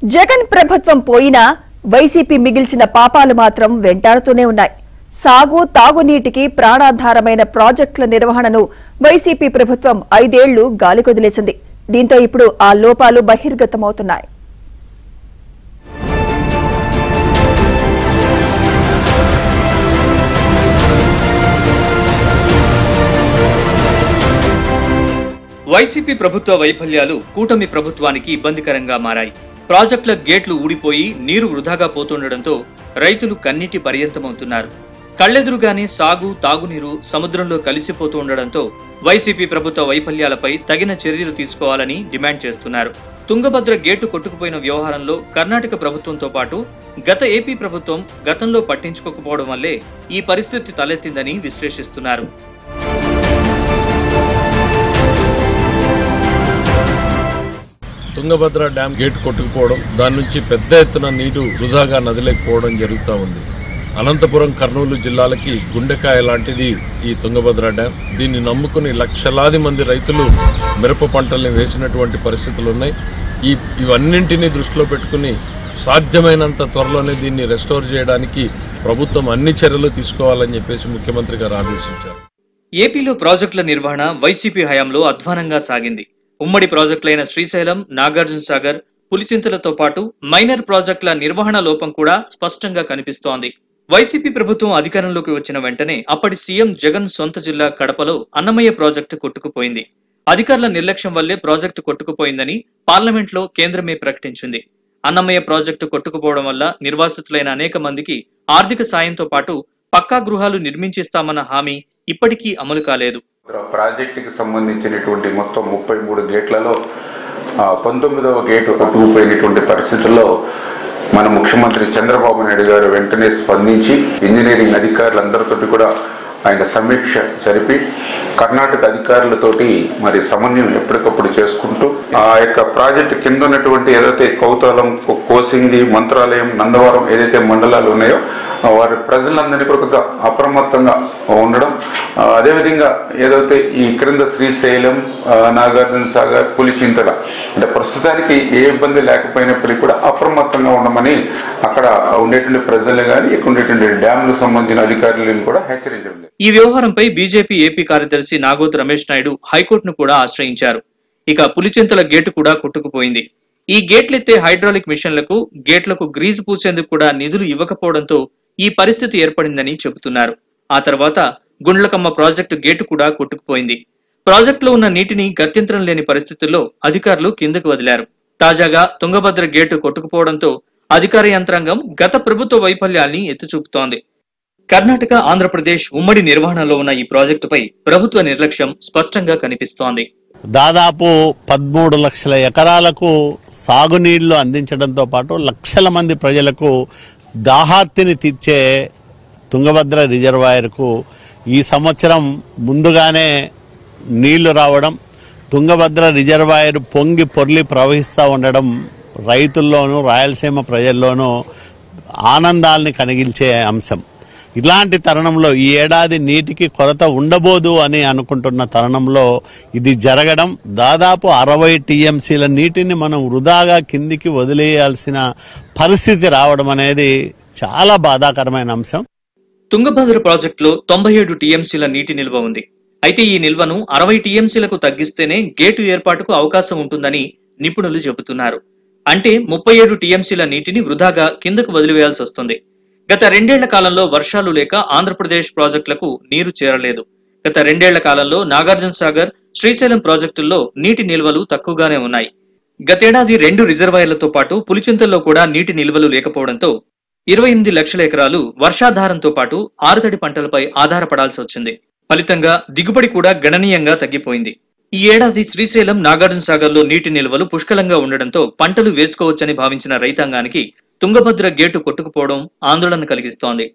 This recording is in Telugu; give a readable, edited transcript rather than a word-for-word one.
జగన్ ప్రభుత్వం పోయినా వైసీపీ మిగిల్చిన పాపాలు మాత్రం వెంటాడుతూనే ఉన్నాయి. సాగు తాగునీటికి ప్రాణాధారమైన ప్రాజెక్టుల నిర్వహణను వైసీపీ ప్రభుత్వం 5 ఏళ్లు గాలికొదిలేసింది. దీంతో ఇప్పుడు ఆ లోపాలు బహిర్గతమవుతున్నాయి. వైసీపీ ప్రభుత్వ వైఫల్యాలు కూటమి ప్రభుత్వానికి ఇబ్బందికరంగా మారాయి. ప్రాజెక్టుల గేట్లు ఊడిపోయి నీరు వృధాగా పోతుండటంతో రైతులు కన్నీటి పర్యంతమవుతున్నారు. కళ్లెదురుగానే సాగు తాగునీరు సముద్రంలో కలిసిపోతూ ఉండడంతో వైసీపీ ప్రభుత్వ వైఫల్యాలపై తగిన చర్యలు తీసుకోవాలని డిమాండ్ చేస్తున్నారు. తుంగభద్ర గేటు కొట్టుకుపోయిన వ్యవహారంలో కర్ణాటక ప్రభుత్వంతో పాటు గత ఏపీ ప్రభుత్వం గతంలో పట్టించుకోకపోవడం వల్లే ఈ పరిస్థితి తలెత్తిందని విశ్లేషిస్తున్నారు. తుంగభద్ర డ్యామ్ గేట్ కొట్టుకుపోవడం, దాని నుంచి పెద్ద ఎత్తున నీరు వృధాగా నదిలేకపోవడం జరుగుతూ ఉంది. అనంతపురం, కర్నూలు జిల్లాలకి గుండెకాయ లాంటిది ఈ తుంగభద్ర డ్యామ్. దీన్ని నమ్ముకుని లక్షలాది మంది రైతులు మిరప పంటల్ని వేసినటువంటి పరిస్థితులు ఉన్నాయి. ఇవన్నింటినీ దృష్టిలో పెట్టుకుని సాధ్యమైనంత త్వరలోనే దీన్ని రెస్టోర్ చేయడానికి ప్రభుత్వం అన్ని చర్యలు తీసుకోవాలని చెప్పేసి ముఖ్యమంత్రి గారు ఆదేశించారు. ఏపీలో ప్రాజెక్టుల నిర్వహణ వైసీపీ హయాంలో అధ్వానంగా సాగింది. ఉమ్మడి ప్రాజెక్టులైన శ్రీశైలం, నాగార్జున సాగర్, పులిచింతలతో పాటు మైనర్ ప్రాజెక్టుల నిర్వహణ లోపం కూడా స్పష్టంగా కనిపిస్తోంది. వైసీపీ ప్రభుత్వం అధికారంలోకి వచ్చిన వెంటనే అప్పటి సీఎం జగన్ సొంత జిల్లా కడపలో అన్నమయ్య ప్రాజెక్టు కొట్టుకుపోయింది. అధికారుల నిర్లక్ష్యం వల్లే ప్రాజెక్టు కొట్టుకుపోయిందని పార్లమెంట్లో కేంద్రమే ప్రకటించింది. అన్నమయ్య ప్రాజెక్టు కొట్టుకుపోవడం వల్ల నిర్వాసితులైన అనేక మందికి ఆర్థిక సాయంతో పాటు పక్కా గృహాలు నిర్మించిస్తామన్న హామీ ఇప్పటికీ అమలు కాలేదు. ప్రాజెక్టుకి సంబంధించినటువంటి మొత్తం 33 గేట్లలో 19వ గేటు కొట్టుకుపోయినటువంటి పరిస్థితుల్లో మన ముఖ్యమంత్రి చంద్రబాబు నాయుడు గారు వెంటనే స్పందించి ఇంజనీరింగ్ అధికారులందరితోటి కూడా ఆయన సమీక్ష జరిపి కర్ణాటక అధికారులతోటి మరి సమన్వయం ఎప్పటికప్పుడు చేసుకుంటూ ఆ యొక్క ప్రాజెక్టు కింద ఉన్నటువంటి ఏదైతే కౌతాలం, కోసింగి, మంత్రాలయం, నందవరం ఏదైతే మండలాలు ఉన్నాయో వారి ప్రజలందరినీ కూడా అప్రమత్తంగా ఉండడం, అదేవిధంగా ఏదైతే ఈ క్రింద శ్రీశైలం, నాగార్జున సాగర్, పులిచింతల అంటే ప్రస్తుతానికి ఏ ఇబ్బంది లేకపోయినప్పటికీ కూడా అప్రమత్తంగా ఉండమని అక్కడ ఉండేటువంటి ప్రజలు కానీ ఇక్కడ ఉండేటువంటి డ్యాములకు సంబంధించిన అధికారులను కూడా హెచ్చరించడం. ఈ వ్యవహారంపై బీజేపీ ఏపీ కార్యదర్శి నాగోతు రమేష్ నాయుడు హైకోర్టును కూడా ఆశ్రయించారు. ఇక పులిచింతల గేటు కూడా కొట్టుకుపోయింది. ఈ గేట్లెత్తే హైడ్రాలిక్ మిషన్లకు, గేట్లకు గ్రీజు పూసేందుకు కూడా నిధులు ఇవ్వకపోవడంతో ఈ పరిస్థితి ఏర్పడిందని చెబుతున్నారు. ఆ తర్వాత గుండ్లకమ్మ ప్రాజెక్టు గేటు కూడా కొట్టుకుపోయింది. ప్రాజెక్టులో ఉన్న నీటిని గత్యంతరం లేని పరిస్థితుల్లో అధికారులు కిందకు వదిలారు. తాజాగా తుంగభద్ర గేటు కొట్టుకుపోవడంతో అధికార యంత్రాంగం గత ప్రభుత్వ వైఫల్యాల్ని ఎత్తిచూపుతోంది. కర్ణాటక, ఆంధ్రప్రదేశ్ ఉమ్మడి నిర్వహణలో ఉన్న ఈ ప్రాజెక్టుపై ప్రభుత్వ నిర్లక్ష్యం స్పష్టంగా కనిపిస్తోంది. దాదాపు 13 లక్షల ఎకరాలకు సాగునీళ్లు అందించడంతో పాటు లక్షల మంది ప్రజలకు దాహార్తిని తీర్చే తుంగభద్ర రిజర్వాయర్కు ఈ సంవత్సరం ముందుగానే నీళ్లు రావడం, తుంగభద్ర రిజర్వాయర్ పొంగి పొర్లి ప్రవహిస్తూ ఉండడం రైతుల్లోనూ రాయలసీమ ప్రజల్లోనూ ఆనందాల్ని కలిగించే అంశం. ఇలాంటి తరుణంలో ఈ ఏడాది నీటికి కొరత ఉండబోదు అని అనుకుంటున్న తరుణంలో ఇది జరగడం, దాదాపు 60 టీఎంసీల నీటిని మనం వృధాగా కిందికి వదిలేయాల్సిన పరిస్థితి రావడం అనేది చాలా బాధాకరమైన అంశం. తుంగభద్ర ప్రాజెక్టులో 97 టీఎంసీల నీటి నిల్వ ఉంది. అయితే ఈ నిల్వను 60 టీఎంసీలకు తగ్గిస్తేనే గేటు ఏర్పాటుకు అవకాశం ఉంటుందని నిపుణులు చెబుతున్నారు. అంటే 37 టీఎంసీల నీటిని వృధాగా కిందకు వదిలివేయాల్సి వస్తుంది. గత 2 ఏళ్ల కాలంలో వర్షాలు లేక ఆంధ్రప్రదేశ్ ప్రాజెక్టులకు నీరు చేరలేదు. గత 2 ఏళ్ల కాలంలో నాగార్జున సాగర్, శ్రీశైలం ప్రాజెక్టుల్లో నీటి నిల్వలు తక్కువగానే ఉన్నాయి. గతేడాది 2 రిజర్వాయర్లతో పాటు పులిచింతల్లో కూడా నీటి నిల్వలు లేకపోవడంతో 28 లక్షల ఎకరాలు వర్షాధారంతో పాటు ఆరుతడి పంటలపై ఆధారపడాల్సి వచ్చింది. ఫలితంగా దిగుబడి కూడా గణనీయంగా తగ్గిపోయింది. ఈ ఏడాది శ్రీశైలం, నాగార్జున సాగర్లో నీటి నిల్వలు పుష్కలంగా ఉండడంతో పంటలు వేసుకోవచ్చని భావించిన రైతాంగానికి తుంగభద్ర గేటు కొట్టుకుపోవడం ఆందోళన కలిగిస్తోంది.